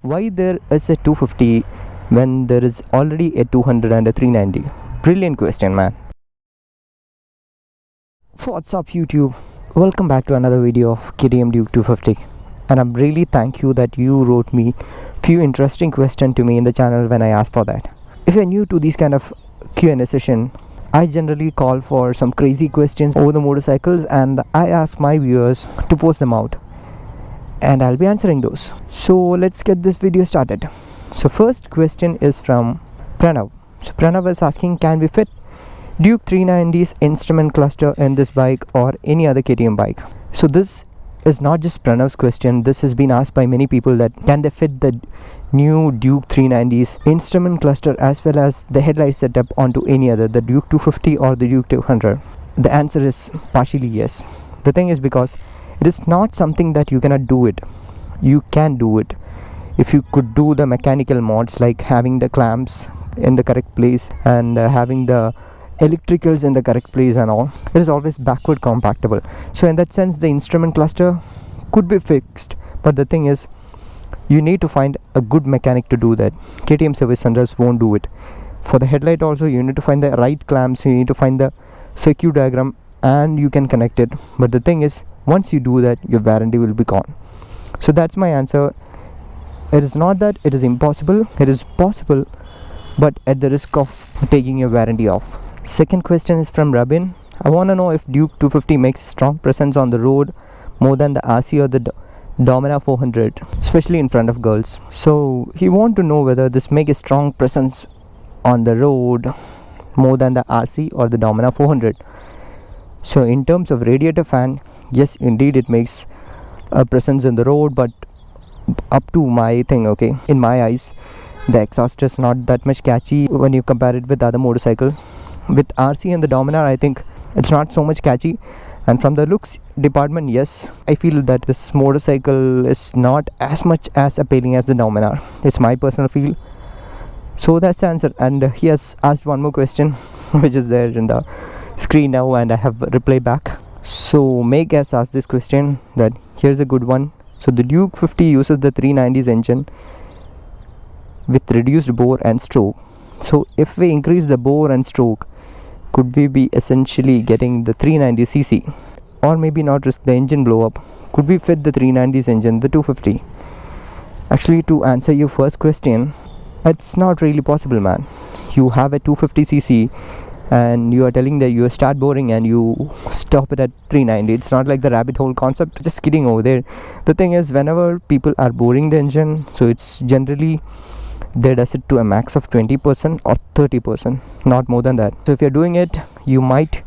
Why there is a 250 when there is already a 200 and a 390? Brilliant question, man. What's up, YouTube? Welcome back to another video of KTM Duke 250. And I'm really thank you that you wrote me few interesting questions to me in the channel when I asked for that. If you're new to these kind of Q&A session, I generally call for some crazy questions over the motorcycles and I ask my viewers to post them out. And I'll be answering those. So let's get this video started. So first question is from Pranav. So Pranav is asking, can we fit Duke 390's instrument cluster in this bike or any other KTM bike? So this is not just Pranav's question. This has been asked by many people, that can they fit the new Duke 390's instrument cluster as well as the headlight setup onto any other, the Duke 250 or the Duke 200? The answer is partially yes. The thing is, because it is not something that you cannot do it. You can do it if you could do the mechanical mods, like having the clamps in the correct place and having the electricals in the correct place and all. It is always backward compatible. So in that sense, the instrument cluster could be fixed, but the thing is, you need to find a good mechanic to do that. KTM service centers won't do it. For the headlight also, you need to find the right clamps, you need to find the circuit diagram, and you can connect it. But the thing is, once you do that, your warranty will be gone. So that's my answer. It is not that it is impossible, it is possible, but at the risk of taking your warranty off. Second question is from Rabin. I want to know if Duke 250 makes strong presence on the road more than the RC or the Domina 400, especially in front of girls. So he want to know whether this makes a strong presence on the road more than the RC or the Domina 400. So in terms of radiator fan, yes, indeed it makes a presence in the road, but up to my thing, okay, in my eyes, the exhaust is not that much catchy when you compare it with other motorcycles. With RC and the Domina, I think it's not so much catchy. And from the looks department, yes, I feel that this motorcycle is not as much as appealing as the Domina. It's my personal feel. So that's the answer. And he has asked one more question which is there in the screen now, and I have reply back. So Meg has asked this question, that here's a good one. So the Duke 50 uses the 390's engine with reduced bore and stroke. So if we increase the bore and stroke, could we be essentially getting the 390cc, or maybe not risk the engine blow up? Could we fit the 390's engine, the 250? Actually, to answer your first question, it's not really possible, man. You have a 250cc and you are telling that you start boring and you stop it at 390. It's not like the rabbit hole concept. Just kidding over there. The thing is, whenever people are boring the engine, so it's generally they does it to a max of 20% or 30%, not more than that. So if you're doing it, you might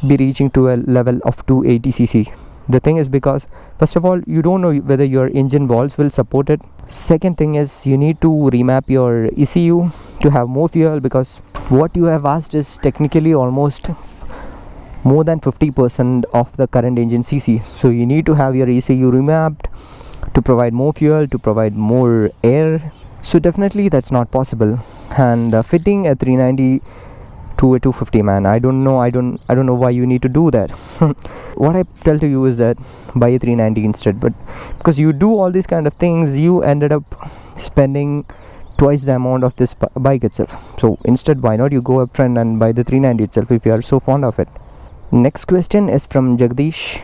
be reaching to a level of 280cc. The thing is, because first of all, you don't know whether your engine valves will support it. Second thing is, you need to remap your ECU to have more fuel, because what you have asked is technically almost more than 50% of the current engine cc. So you need to have your ECU remapped to provide more fuel, to provide more air. So definitely that's not possible. And fitting a 390 to a 250, man, I don't know why you need to do that. What I tell to you is that buy a 390 instead. But because you do all these kind of things, you ended up spending twice the amount of this bike itself. So instead, why not you go upfront and buy the 390 itself if you are so fond of it? Next question is from Jagdish,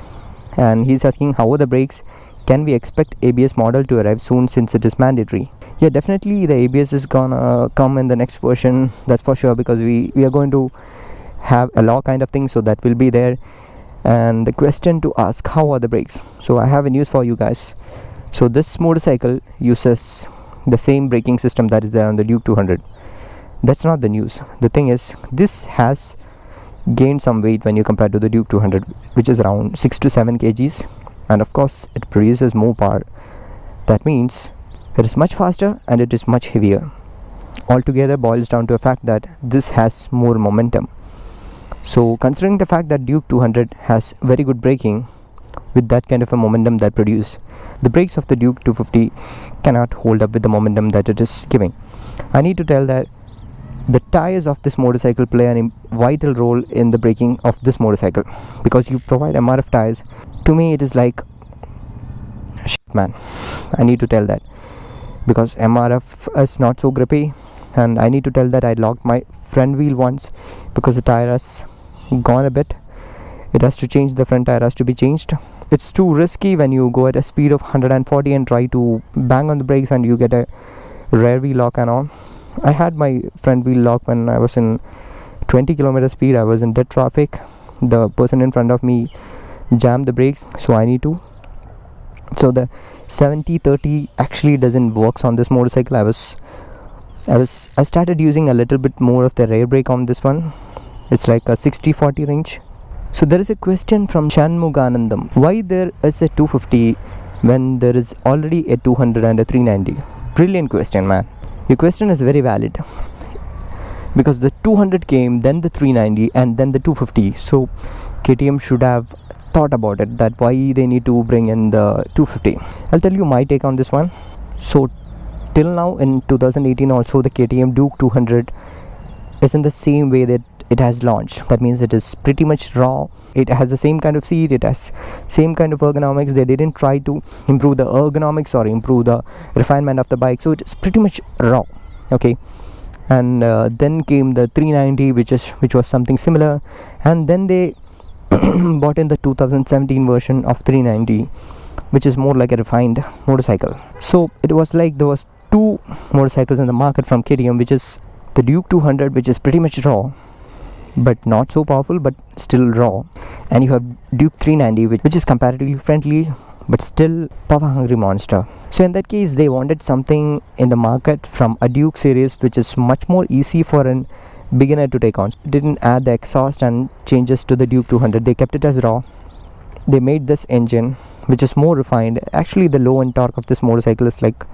and he's asking, how are the brakes? Can we expect ABS model to arrive soon, since it is mandatory? Yeah, definitely the ABS is gonna come in the next version, that's for sure, because we are going to have a law kind of thing, so that will be there. And the question to ask, how are the brakes? So I have a news for you guys. So this motorcycle uses the same braking system that is there on the Duke 200. That's not the news. The thing is, this has gained some weight when you compare to the Duke 200, which is around 6 to 7 kgs, and of course it produces more power. That means it is much faster and it is much heavier. Altogether boils down to a fact that this has more momentum. So considering the fact that Duke 200 has very good braking with that kind of a momentum that produce, the brakes of the Duke 250 cannot hold up with the momentum that it is giving. I need to tell that the tires of this motorcycle play a vital role in the braking of this motorcycle, because you provide MRF tires. To me it is like shit, man. I need to tell that because MRF is not so grippy. And I need to tell that I locked my front wheel once because the tire has gone a bit. It has to change, the front tire has to be changed. It's too risky when you go at a speed of 140 and try to bang on the brakes and you get a rear wheel lock and all. I had my front wheel lock when I was in 20 km speed. I was in dead traffic. The person in front of me jammed the brakes, so I need to. So the 70-30 actually doesn't work on this motorcycle. I started using a little bit more of the rear brake on this one. It's like a 60-40 range. So there is a question from Shanmuganandam. Why there is a 250 when there is already a 200 and a 390? Brilliant question, man. Your question is very valid. Because the 200 came, then the 390 and then the 250. So KTM should have thought about it, that why they need to bring in the 250. I'll tell you my take on this one. So till now in 2018 also, the KTM Duke 200 is in the same way that it has launched. That means it is pretty much raw. It has the same kind of seat, it has same kind of ergonomics. They didn't try to improve the ergonomics or improve the refinement of the bike, so it is pretty much raw. Okay, and then came the 390, which was something similar, and then they bought in the 2017 version of 390, which is more like a refined motorcycle. So it was like there was two motorcycles in the market from KTM, which is the Duke 200, which is pretty much raw but not so powerful, but still raw, and you have Duke 390, which is comparatively friendly but still power hungry monster. So in that case, they wanted something in the market from a Duke series which is much more easy for an beginner to take on. Didn't add the exhaust and changes to the Duke 200. They kept it as raw. They made this engine which is more refined. Actually, the low end torque of this motorcycle is like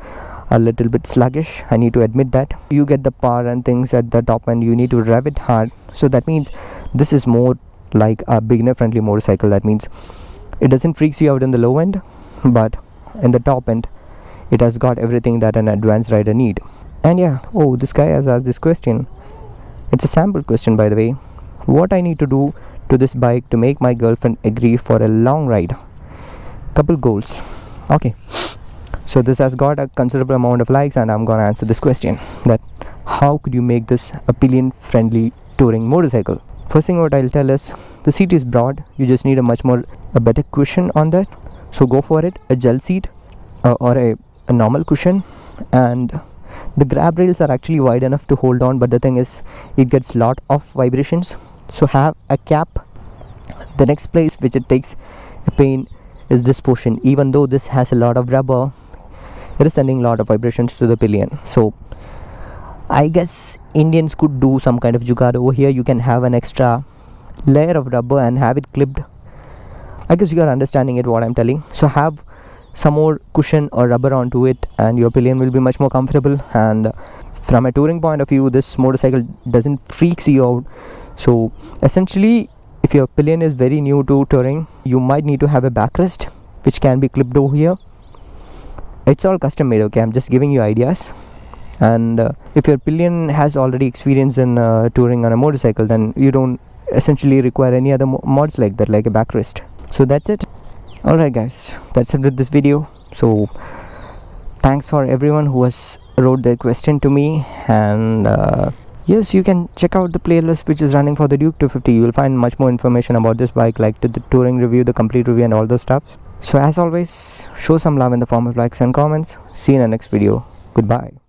a little bit sluggish, I need to admit that. You get the power and things at the top end, you need to rev it hard. So that means this is more like a beginner friendly motorcycle. That means it doesn't freaks you out in the low end, but in the top end it has got everything that an advanced rider need. And yeah, oh, this guy has asked this question. It's a sample question, by the way. What I need to do to this bike to make my girlfriend agree for a long ride? Couple goals. Okay, so this has got a considerable amount of likes, and I'm gonna answer this question, that how could you make this a pillion friendly touring motorcycle? First thing what I'll tell is, the seat is broad. You just need a better cushion on that. So go for it, a gel seat or a normal cushion. And the grab rails are actually wide enough to hold on, but the thing is, it gets lot of vibrations. So have a cap. The next place which it takes a pain is this portion. Even though this has a lot of rubber, it is sending a lot of vibrations to the pillion. So I guess Indians could do some kind of jugaad over here. You can have an extra layer of rubber and have it clipped. I guess you are understanding it what I'm telling. So have some more cushion or rubber onto it, and your pillion will be much more comfortable. And from a touring point of view, this motorcycle doesn't freaks you out. So essentially, if your pillion is very new to touring, you might need to have a backrest which can be clipped over here. It's all custom made, okay? I'm just giving you ideas. And if your pillion has already experience in touring on a motorcycle, then you don't essentially require any other mods like that, like a backrest. So that's it. Alright guys, that's it with this video. So thanks for everyone who has wrote their question to me. And yes, you can check out the playlist which is running for the Duke 250. You will find much more information about this bike, like the touring review, the complete review and all those stuff. So as always, show some love in the form of likes and comments. See you in the next video. Goodbye.